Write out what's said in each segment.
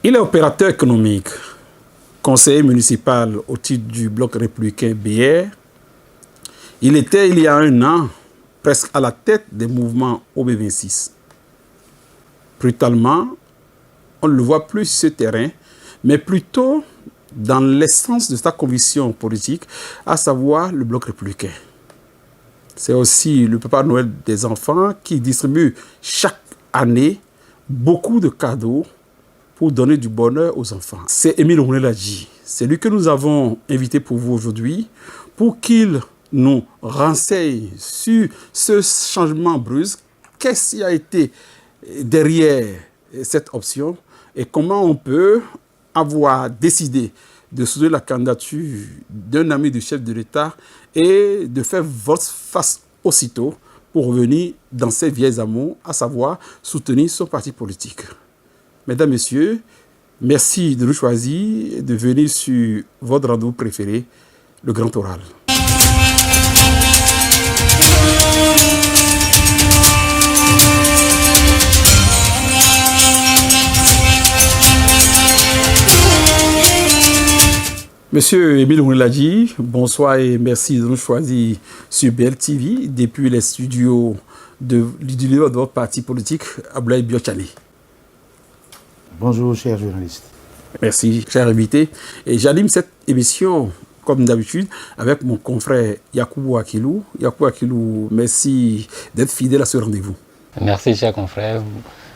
Il est opérateur économique, conseiller municipal au titre du bloc républicain BR. Il était, il y a un an, presque à la tête des mouvements OB26. Brutalement, on ne le voit plus sur ce terrain, mais plutôt dans l'essence de sa conviction politique, à savoir le bloc républicain. C'est aussi le Papa Noël des enfants qui distribue chaque année beaucoup de cadeaux pour donner du bonheur aux enfants. C'est Émile Rouneladji. C'est lui que nous avons invité pour vous aujourd'hui pour qu'il nous renseigne sur ce changement brusque. Qu'est-ce qui a été derrière cette option et comment on peut avoir décidé de soutenir la candidature d'un ami du chef de l'État et de faire volte-face aussitôt pour revenir dans ses vieilles amours, à savoir soutenir son parti politique. Mesdames, Messieurs, merci de nous choisir et de venir sur votre rendez-vous préféré, le Grand Oral. Monsieur Émile Rouneladji, bonsoir et merci de nous choisir sur BLTV depuis les studios du leader de votre parti politique, Abdoulaye Biotchane. Bonjour, chers journalistes. Merci, cher invité. Et j'anime cette émission, comme d'habitude, avec mon confrère Yacoubou Akilou. Yacoubou Akilou, merci d'être fidèle à ce rendez-vous. Merci, cher confrère.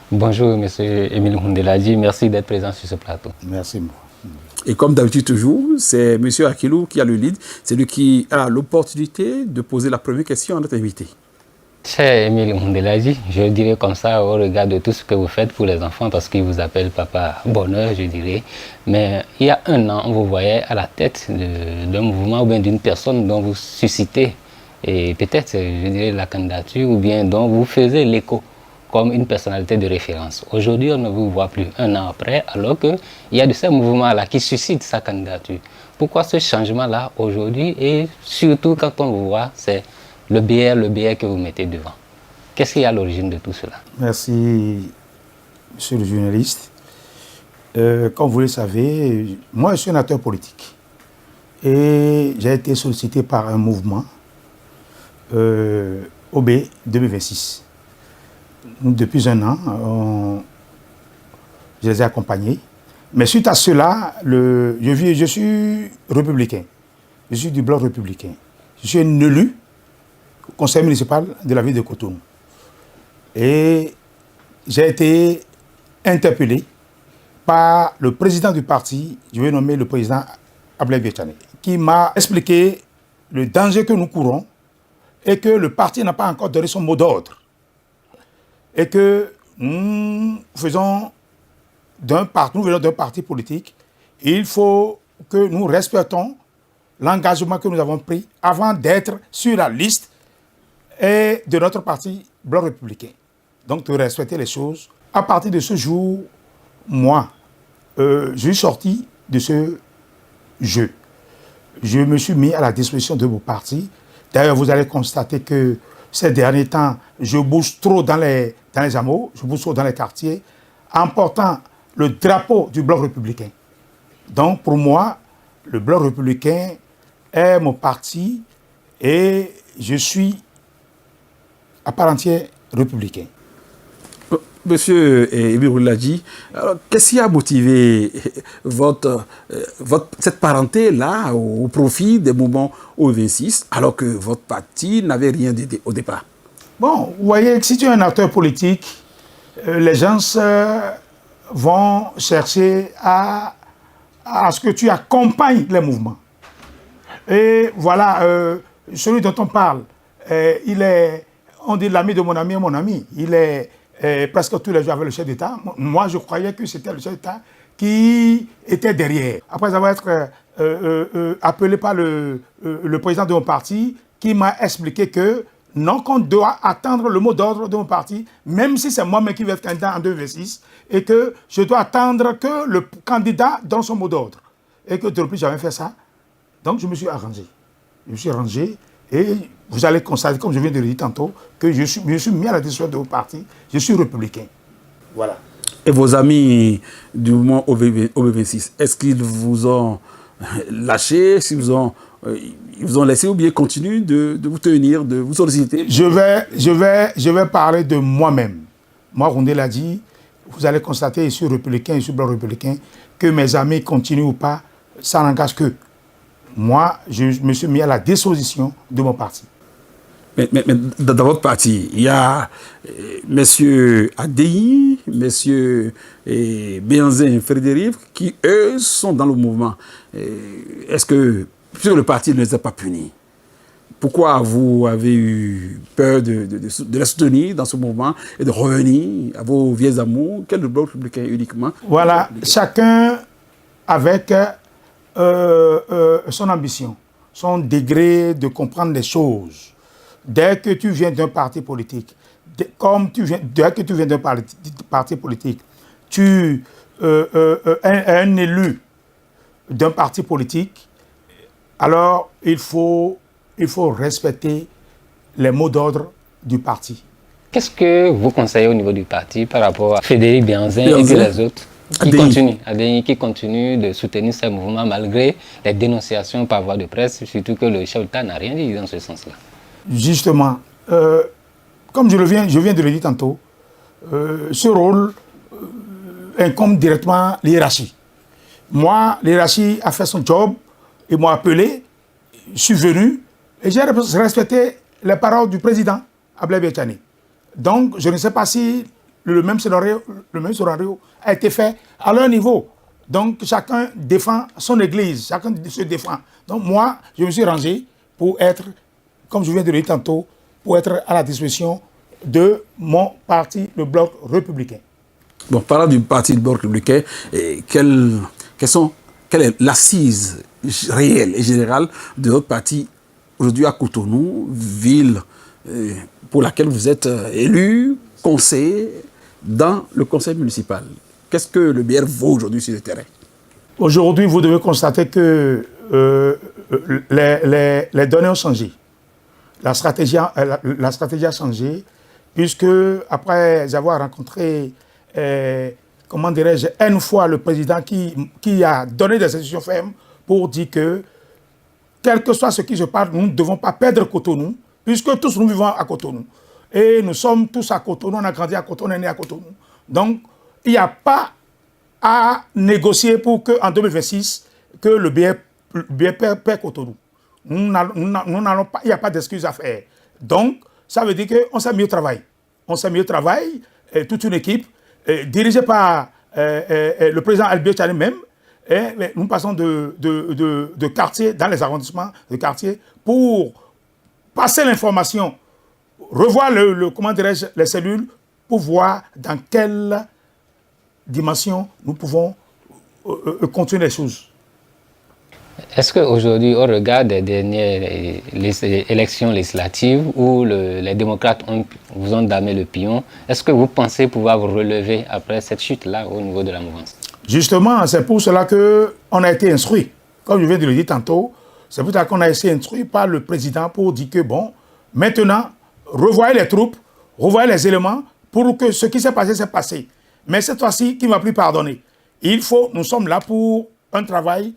Bonjour, monsieur Émile Rouneladji. Merci d'être présent sur ce plateau. Merci, moi. Et comme d'habitude toujours, c'est M. Akilou qui a le lead. C'est lui qui a l'opportunité de poser la première question à notre invité. Cher Émile Rouneladji, je dirais comme ça au regard de tout ce que vous faites pour les enfants, parce qu'ils vous appellent Papa Bonheur, je dirais. Mais il y a un an, on vous voyait à la tête d'un mouvement ou bien d'une personne dont vous suscitez, et peut-être, je dirais, la candidature, ou bien dont vous faisiez l'écho comme une personnalité de référence. Aujourd'hui, on ne vous voit plus un an après, alors qu'il y a de ces mouvements-là qui suscitent sa candidature. Pourquoi ce changement-là aujourd'hui? Et surtout, quand on vous voit, c'est le BR que vous mettez devant. Qu'est-ce qui est à l'origine de tout cela? Merci, monsieur le journaliste. Comme vous le savez, moi, je suis un acteur politique. Et j'ai été sollicité par un mouvement, OB 2026. Depuis un an, je les ai accompagnés. Mais suite à cela, je suis républicain. Je suis du bloc républicain. Je suis un élu au conseil municipal de la ville de Cotonou. Et j'ai été interpellé par le président du parti, je vais nommer le président Abdoulaye Biotchane, qui m'a expliqué le danger que nous courons et que le parti n'a pas encore donné son mot d'ordre. Et que nous venons d'un parti politique, et il faut que nous respectons l'engagement que nous avons pris avant d'être sur la liste et de notre parti bloc républicain. Donc, de respecter les choses. À partir de ce jour, moi, je suis sorti de ce jeu. Je me suis mis à la disposition de vos partis. D'ailleurs, vous allez constater que ces derniers temps, je bouge trop dans les hameaux, je bouge trop dans les quartiers, en portant le drapeau du bloc républicain. Donc, pour moi, le bloc républicain est mon parti et je suis à part entière républicain. Monsieur Émile Rouneladji, qu'est-ce qui a motivé cette parenté-là au profit des mouvements O26, alors que votre parti n'avait rien dit au départ? Bon, vous voyez, si tu es un acteur politique, les gens vont chercher à ce que tu accompagnes les mouvements. Et voilà, celui dont on parle, on dit l'ami de mon ami est mon ami. Il est presque tous les jours avec le chef d'État. Moi, je croyais que c'était le chef d'État qui était derrière. Après avoir été appelé par le président de mon parti, qui m'a expliqué que non, qu'on doit attendre le mot d'ordre de mon parti, même si c'est moi-même qui vais être candidat en 2026, et que je dois attendre que le candidat donne son mot d'ordre. Et que depuis, j'avais fait ça. Donc, je me suis arrangé. Je me suis arrangé et vous allez constater, comme je viens de le dire tantôt, que je suis mis à la disposition de mon parti. Je suis républicain. Voilà. Et vos amis du mouvement OB26, est-ce qu'ils vous ont lâché, ils vous ont laissé ou bien continuent de vous tenir, de vous solliciter? Je vais parler de moi-même. Moi, Rondé l'a dit, vous allez constater, je suis républicain, je suis blanc républicain, que mes amis continuent ou pas, ça n'engage que. Moi, je me suis mis à la disposition de mon parti. Mais dans votre parti, il y a messieurs Adéhi, messieurs Béanzin Frédéric, qui, eux, sont dans le mouvement. Est-ce que, puisque le parti ne les a pas punis, pourquoi vous avez eu peur de les soutenir dans ce mouvement et de revenir à vos vieux amours, quel le bloc républicain uniquement? Voilà, chacun avec son ambition, son degré de comprendre les choses. Dès que tu viens d'un parti politique, dès que tu viens d'un parti politique, tu es un élu d'un parti politique, alors il faut respecter les mots d'ordre du parti. Qu'est-ce que vous conseillez au niveau du parti par rapport à Frédéric Béanzin et puis les autres qui continuent de soutenir ces mouvements malgré les dénonciations par voie de presse, surtout que le chef d'État n'a rien dit dans ce sens-là? Justement, comme je viens de le dire tantôt, ce rôle incombe directement l'hiérarchie. Moi, l'hiérarchie a fait son job, ils m'ont appelé, je suis venu et j'ai respecté les paroles du président Ablaye Biachane. Donc, je ne sais pas si le même scénario a été fait à leur niveau. Donc, chacun défend son église, chacun se défend. Donc, moi, je me suis rangé pour être, comme je viens de le dire tantôt, pour être à la disposition de mon parti, le Bloc républicain. Bon, parlant du parti du Bloc républicain, quelle est l'assise réelle et générale de votre parti aujourd'hui à Cotonou, ville pour laquelle vous êtes élu, conseiller dans le conseil municipal? Qu'est-ce que le BR vaut aujourd'hui sur le terrain? Aujourd'hui, vous devez constater que les données ont changé. La stratégie a changé, puisque après avoir rencontré, comment dirais-je, une fois le président qui a donné des instructions fermes pour dire que, quel que soit ce qui se passe, nous ne devons pas perdre Cotonou, puisque tous nous vivons à Cotonou. Et nous sommes tous à Cotonou, on a grandi à Cotonou, on est né à Cotonou. Donc, il n'y a pas à négocier pour qu'en 2026, que le BR perd Cotonou. Nous n'allons pas, il n'y a pas d'excuses à faire. Donc, ça veut dire qu'on s'est mis au travail. On s'est mis au travail, toute une équipe, dirigée par le président Albert Biachane même. Et nous passons de quartier, dans les arrondissements de quartier, pour passer l'information, revoir comment dirais-je, les cellules, pour voir dans quelle dimension nous pouvons continuer les choses. Est-ce qu'aujourd'hui, au regard des dernières élections législatives où les démocrates vous ont damé le pion, est-ce que vous pensez pouvoir vous relever après cette chute-là au niveau de la mouvance? Justement, c'est pour cela qu'on a été instruit. Comme je viens de le dire tantôt, c'est pour cela qu'on a été instruit par le président pour dire que, bon, maintenant, revoyez les troupes, revoyez les éléments pour que ce qui s'est passé, s'est passé. Mais cette fois-ci, qui ne m'a plus pardonné. Nous sommes là pour un travail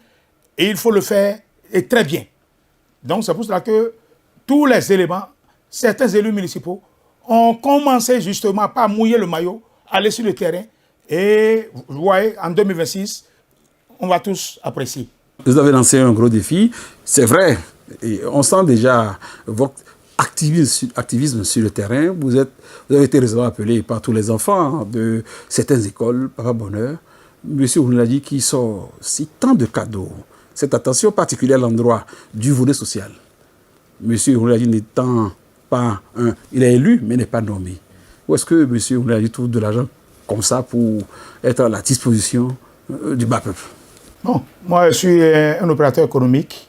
et il faut le faire et très bien. Donc, c'est pour cela que tous les éléments, certains élus municipaux, ont commencé justement par mouiller le maillot, aller sur le terrain. Et vous voyez, en 2026, on va tous apprécier. Vous avez lancé un gros défi, c'est vrai. Et on sent déjà votre activisme sur le terrain. Vous avez été récemment appelé par tous les enfants de certaines écoles, Papa Bonheur. Monsieur Ounladi qui sort si tant de cadeaux. Cette attention particulière à l'endroit du volet social. Monsieur Ounladi n'étant pas il est élu, mais n'est pas nommé. Où est-ce que monsieur Ounladi trouve de l'argent comme ça pour être à la disposition du bas peuple? Bon, moi je suis un opérateur économique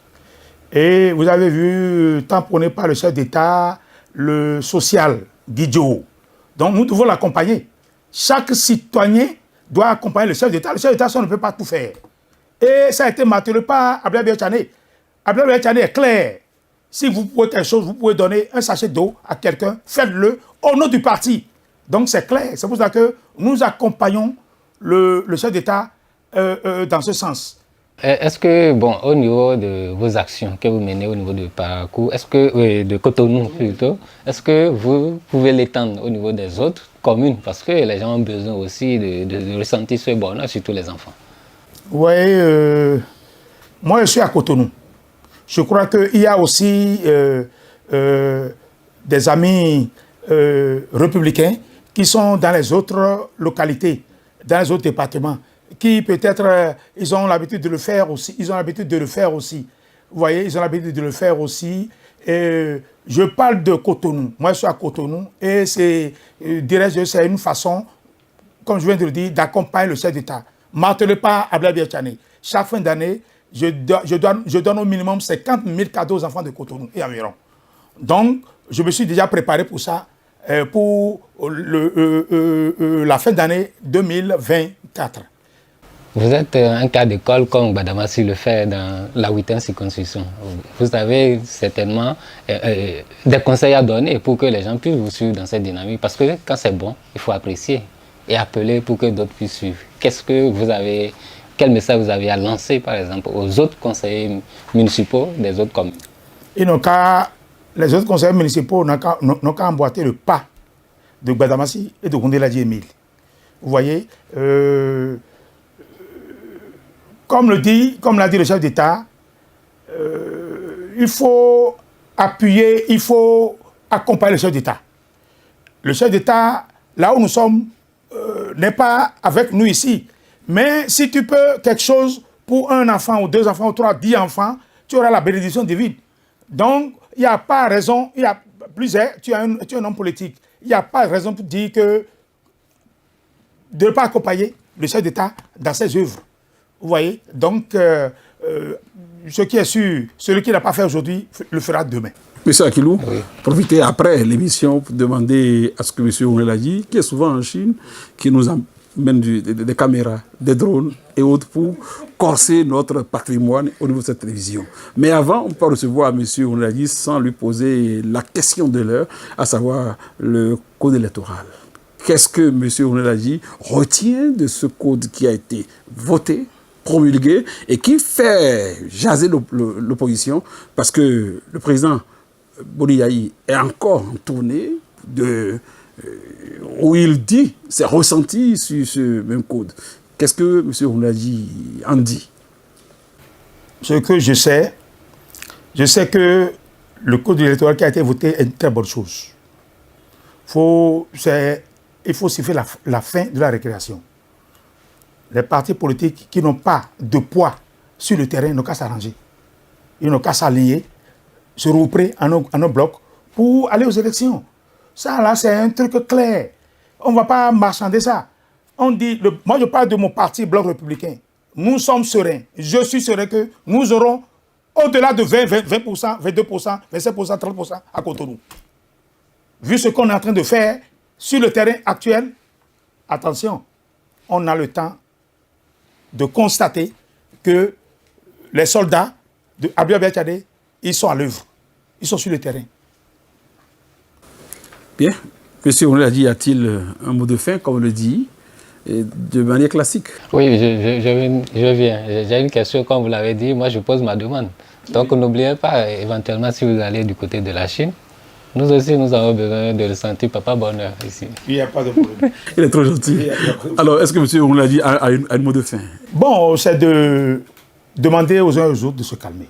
et vous avez vu, tamponné par le chef d'État, le social, Guidio. Donc nous devons l'accompagner. Chaque citoyen doit accompagner le chef d'État. Le chef d'État, ça ne peut pas tout faire. Et ça a été martelé par Ablaye Biachane. Ablaye Biachane est clair. Si vous pouvez quelque chose, vous pouvez donner un sachet d'eau à quelqu'un, faites-le au nom du parti. Donc c'est clair, c'est pour ça que nous accompagnons le chef d'État dans ce sens. Est-ce que, bon, au niveau de vos actions que vous menez au niveau de parcours, est-ce que, de Cotonou plutôt, est-ce que vous pouvez l'étendre au niveau des autres communes? Parce que les gens ont besoin aussi de ressentir ce bonheur, surtout les enfants. Oui, moi je suis à Cotonou. Je crois qu'il y a aussi des amis républicains qui sont dans les autres localités, dans les autres départements, qui peut-être ils ont l'habitude de le faire aussi. Vous voyez, ils ont l'habitude de le faire aussi. Et je parle de Cotonou. Moi, je suis à Cotonou et c'est, dirais-je, c'est une façon, comme je viens de le dire, d'accompagner le chef d'État. Martelez pas à Blaise Diagne. Chaque fin d'année, je donne au minimum 50 000 cadeaux aux enfants de Cotonou et environ. Donc, je me suis déjà préparé pour ça, pour la fin d'année 2024. Vous êtes un cas d'école comme Gbadamassi le fait dans la 8e circonscription. Vous avez certainement des conseils à donner pour que les gens puissent vous suivre dans cette dynamique. Parce que quand c'est bon, il faut apprécier et appeler pour que d'autres puissent suivre. Quel message vous avez à lancer, par exemple, aux autres conseillers municipaux des autres communes? Les autres conseillers municipaux n'ont qu'à emboîter le pas de Gbadamassi et de Gondeladji Émile. Vous voyez, comme l'a dit le chef d'État, il faut appuyer, il faut accompagner le chef d'État. Le chef d'État, là où nous sommes, n'est pas avec nous ici. Mais si tu peux quelque chose pour un enfant ou 2 enfants ou 3, 10 enfants, tu auras la bénédiction divine. Donc, il n'y a pas raison, tu es un homme politique, il n'y a pas raison pour dire que de ne pas accompagner le chef d'État dans ses œuvres. Vous voyez? Donc, ce qui est sûr, celui qui n'a pas fait aujourd'hui, le fera demain. Monsieur Akilou, oui. Profitez après l'émission pour demander à ce que monsieur Gondeladji, qui est souvent en Chine, qui nous amène des caméras, des drones et autres pour corser notre patrimoine au niveau de cette télévision. Mais avant, on peut recevoir monsieur Gondeladji sans lui poser la question de l'heure, à savoir le code électoral. Qu'est-ce que monsieur Gondeladji retient de ce code qui a été voté, promulgué et qui fait jaser l'opposition parce que le président Boni Yayi est encore en tournée où il dit ses ressentis sur ce même code. Qu'est-ce que M. Gondeladji en dit? Ce que je sais que le code électoral qui a été voté est une très bonne chose. Il faut siffler la fin de la récréation. Les partis politiques qui n'ont pas de poids sur le terrain n'ont qu'à s'arranger. Ils n'ont qu'à s'allier, se regrouper en un bloc pour aller aux élections. Ça, là, c'est un truc clair. On ne va pas marchander ça. On dit, moi, je parle de mon parti Bloc républicain. Nous sommes sereins. Je suis serein que nous aurons au-delà de 20%, 22%, 27%, 30% à Cotonou. Vu ce qu'on est en train de faire sur le terrain actuel, attention, on a le temps de constater que les soldats de Blaise Diagne, ils sont à l'œuvre. Ils sont sur le terrain. Bien. Monsieur Gondeladji, y a-t-il un mot de fin, comme on le dit, de manière classique? Oui, je viens. J'ai une question, comme vous l'avez dit, moi je pose ma demande. Donc n'oubliez pas, éventuellement, si vous allez du côté de la Chine, nous aussi, nous avons besoin de ressentir Papa Bonheur ici. Il n'y a pas de problème. Il est trop gentil. Alors, est-ce que M. Gondeladji a un mot de fin? Bon, c'est de demander aux uns et aux autres de se calmer.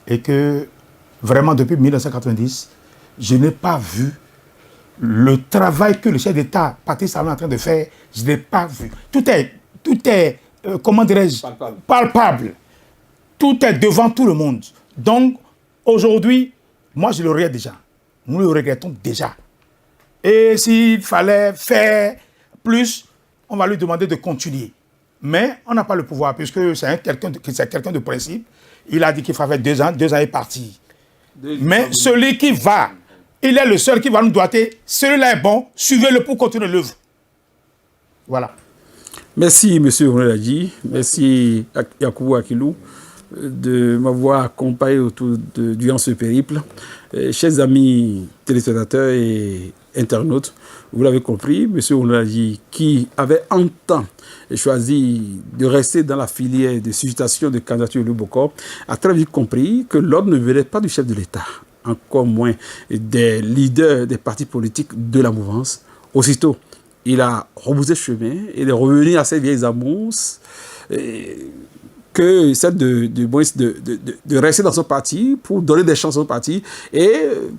Et que, vraiment, depuis 1990, je n'ai pas vu le travail que le chef d'État, Patrice Talon, est en train de faire. Je ne l'ai pas vu. Tout est comment dirais-je, palpable. Tout est devant tout le monde. Donc, aujourd'hui, moi, je le regrette déjà. Nous le regrettons déjà. Et s'il fallait faire plus, on va lui demander de continuer. Mais on n'a pas le pouvoir, puisque c'est quelqu'un de principe. Il a dit qu'il fallait 2 ans, 2 ans est parti. Mais celui qui va, il est le seul qui va nous doiter. Celui-là est bon, suivez-le pour continuer l'œuvre. Voilà. Merci, M. Gondeladji. Merci, Yakubu Akilou, de m'avoir accompagné durant ce périple. Chers amis téléspectateurs et internautes. Vous l'avez compris, M. Onalaji, qui avait en temps choisi de rester dans la filière de suscitation de candidature Le Bokor, a très vite compris que l'ordre ne venait pas du chef de l'État, encore moins des leaders des partis politiques de la mouvance. Aussitôt, il a rebroussé chemin et il est revenu à ses vieilles amours, que celle de rester dans son parti pour donner des chances au parti et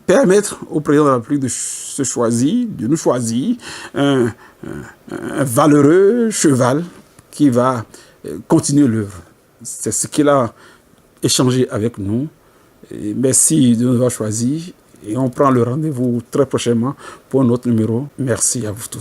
permettre au président de la République de nous choisir un valeureux cheval qui va continuer l'œuvre. C'est ce qu'il a échangé avec nous. Et merci de nous avoir choisis et on prend le rendez-vous très prochainement pour un autre numéro. Merci à vous tous.